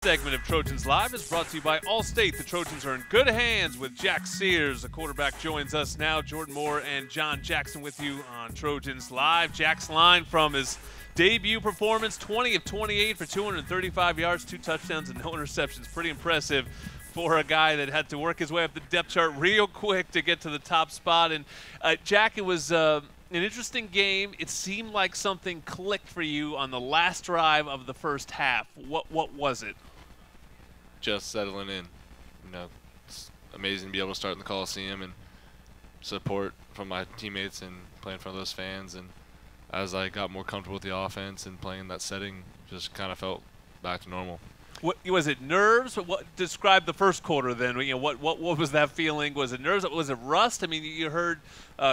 segment of Trojans Live is brought to you by Allstate. The Trojans are in good hands with Jack Sears. The quarterback joins us now. Jordan Moore and John Jackson with you on Trojans Live. Jack's line from his debut performance, 20 of 28 for 235 yards, 2 touchdowns, and no interceptions. Pretty impressive for a guy that had to work his way up the depth chart real quick to get to the top spot. And Jack, it was an interesting game. It seemed like something clicked for you on the last drive of the first half. What was it? Just settling in. You know, it's amazing to be able to start in the Coliseum and support from my teammates and play in front of those fans. And as I got more comfortable with the offense and playing in that setting, just kind of felt back to normal. What was it? Nerves? What describe the first quarter then? You know, what was that feeling? Was it nerves? Was it rust? I mean, you heard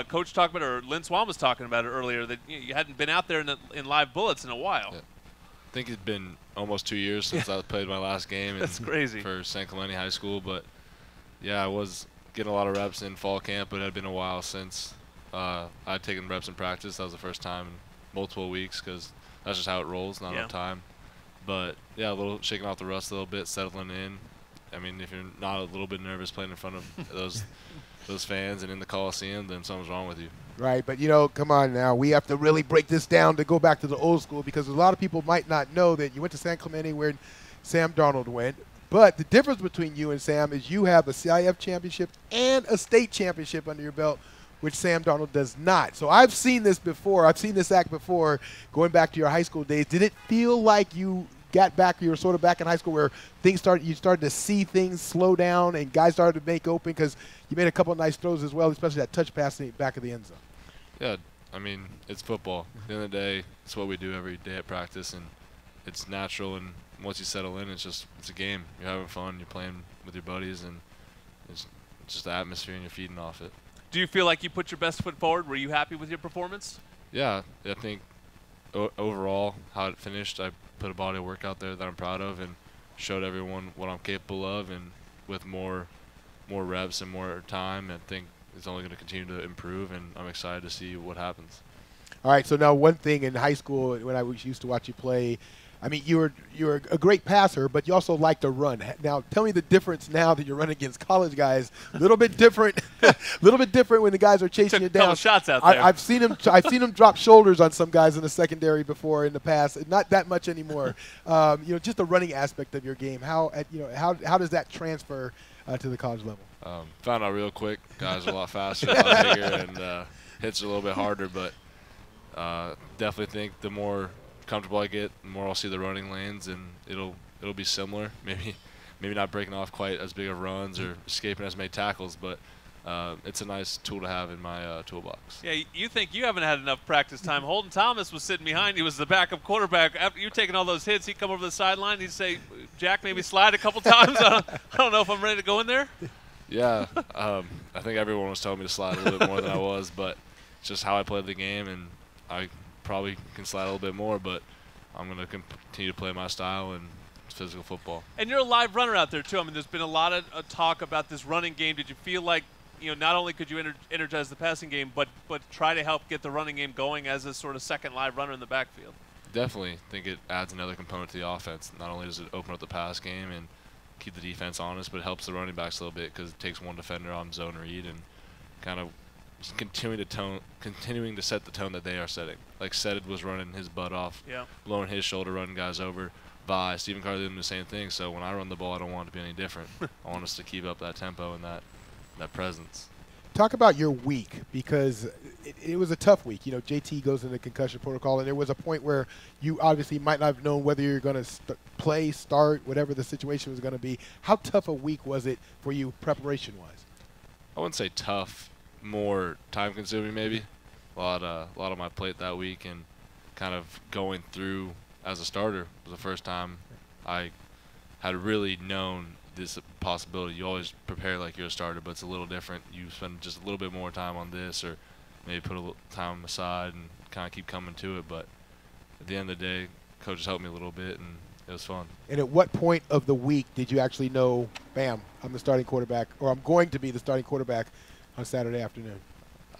Coach talk about it, or Lynn Swan was talking about it earlier, that you hadn't been out there in live bullets in a while. Yeah. I think it's been almost 2 years since I played my last game. That's crazy. For San Clemente High School, but yeah, I was getting a lot of reps in fall camp, but it had been a while since I'd taken reps in practice. That was the first time in multiple weeks because that's just how it rolls, not enough time. But yeah, a little shaking off the rust a little bit, settling in. I mean, if you're not a little bit nervous playing in front of those fans and in the Coliseum, then something's wrong with you. Right, but you know, come on now. We have to really break this down to go back to the old school because a lot of people might not know that you went to San Clemente where Sam Darnold went. But the difference between you and Sam is you have a CIF championship and a state championship under your belt, which Sam Darnold does not. So I've seen this before. I've seen this act before, going back to your high school days. Did it feel like you got back, you were sort of back in high school where you started to see things slow down and guys started to make open because you made a couple of nice throws as well, especially that touch pass in the back of the end zone? Yeah, I mean, it's football. At the end of the day, it's what we do every day at practice, and it's natural. And once you settle in, it's a game. You're having fun. You're playing with your buddies, and it's just the atmosphere, and you're feeding off it. Do you feel like you put your best foot forward? Were you happy with your performance? Yeah, I think overall how it finished, I put a body of work out there that I'm proud of and showed everyone what I'm capable of. And with more reps and more time, I think it's only going to continue to improve, and I'm excited to see what happens. All right, so now one thing in high school when I used to watch you play, I mean, you were a great passer, but you also like to run. Now, tell me the difference now that you're running against college guys. A little bit different, little bit different when the guys are chasing you down. Couple shots out there. I've seen him drop shoulders on some guys in the secondary before in the past. Not that much anymore. You know, just the running aspect of your game. How does that transfer to the college level? Found out real quick. Guys are a lot faster, a lot bigger, and hits are a little bit harder. But definitely think the more comfortable I get, the more I'll see the running lanes, and it'll be similar. Maybe not breaking off quite as big of runs or escaping as many tackles, but it's a nice tool to have in my toolbox. Yeah, you think you haven't had enough practice time. Holden Thomas was sitting behind. He was the backup quarterback. After you taking all those hits, he'd come over the sideline. He'd say, "Jack, maybe slide a couple times. I don't know if I'm ready to go in there." Yeah, I think everyone was telling me to slide a little bit more than I was, but it's just how I played the game, and I probably can slide a little bit more, but I'm going to continue to play my style and physical football. And you're a live runner out there too. I mean, there's been a lot of talk about this running game. Did you feel like, you know, not only could you energize the passing game, but try to help get the running game going as a sort of second live runner in the backfield? Definitely think it adds another component to the offense. Not only does it open up the pass game and keep the defense honest, but it helps the running backs a little bit because it takes one defender on zone read and kind of continuing to set the tone that they are setting. Like Sedid was running his butt off, blowing his shoulder, running guys over. Stephen Carter doing the same thing. So when I run the ball, I don't want it to be any different. I want us to keep up that tempo and that presence. Talk about your week, because it was a tough week. You know, JT goes into concussion protocol, and there was a point where you obviously might not have known whether you're going to start, whatever the situation was going to be. How tough a week was it for you preparation-wise? I wouldn't say tough, more time-consuming maybe. A lot on my plate that week, and kind of going through as a starter was the first time I had really known this possibility. You always prepare like you're a starter, but it's a little different. You spend just a little bit more time on this, or maybe put a little time aside and kind of keep coming to it. But at the end of the day, coaches helped me a little bit, and it was fun. And at what point of the week did you actually know, bam, I'm the starting quarterback, or I'm going to be the starting quarterback on Saturday afternoon?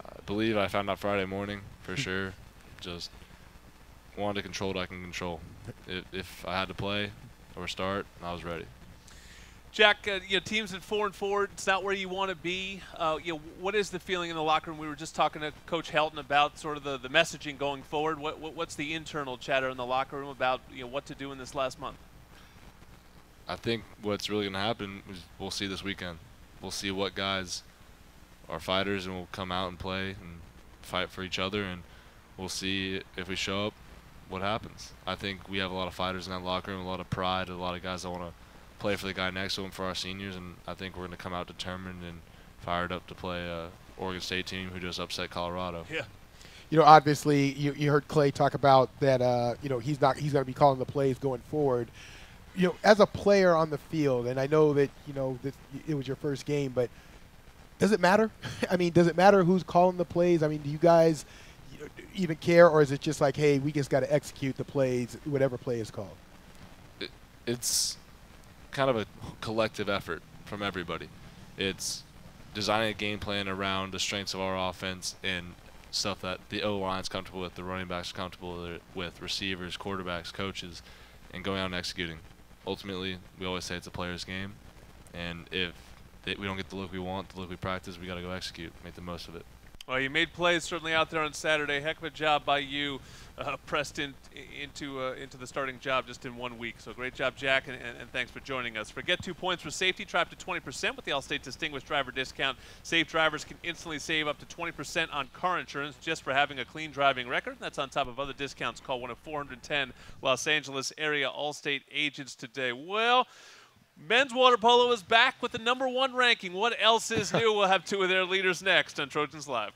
I believe I found out Friday morning for sure. Just wanted to control what I can control. If I had to play, or start, and I was ready. Jack, teams at 4-4, it's not where you want to be. What is the feeling in the locker room? We were just talking to Coach Helton about sort of the messaging going forward. What's the internal chatter in the locker room about what to do in this last month? I think what's really going to happen is we'll see this weekend. We'll see what guys are fighters, and we'll come out and play and fight for each other, and we'll see if we show up, what happens. I think we have a lot of fighters in that locker room, a lot of pride, a lot of guys that want to play for the guy next to him, for our seniors, and I think we're going to come out determined and fired up to play a Oregon State team who just upset Colorado. Yeah. Obviously, you heard Clay talk about that. He's going to be calling the plays going forward. As a player on the field, and I know that that it was your first game, but does it matter? I mean, does it matter who's calling the plays? I mean, do you guys even care, or is it just like, hey, we just got to execute the plays, whatever play is called? It's kind of a collective effort from everybody. It's designing a game plan around the strengths of our offense and stuff that the O-line's comfortable with, the running backs are comfortable with, receivers, quarterbacks, coaches, and going out and executing. Ultimately, we always say it's a player's game, and if we don't get the look we want, the look we practice, we got to go execute, make the most of it. Well, you made plays certainly out there on Saturday. Heck of a job by you, pressed into the starting job just in 1 week. So great job, Jack, and thanks for joining us. Forget 2 points for safety. Try up to 20% with the Allstate Distinguished Driver Discount. Safe drivers can instantly save up to 20% on car insurance just for having a clean driving record. That's on top of other discounts. Call one of 410 Los Angeles area Allstate agents today. Well, men's water polo is back with the #1 ranking. What else is new? We'll have 2 of their leaders next on Trojans Live.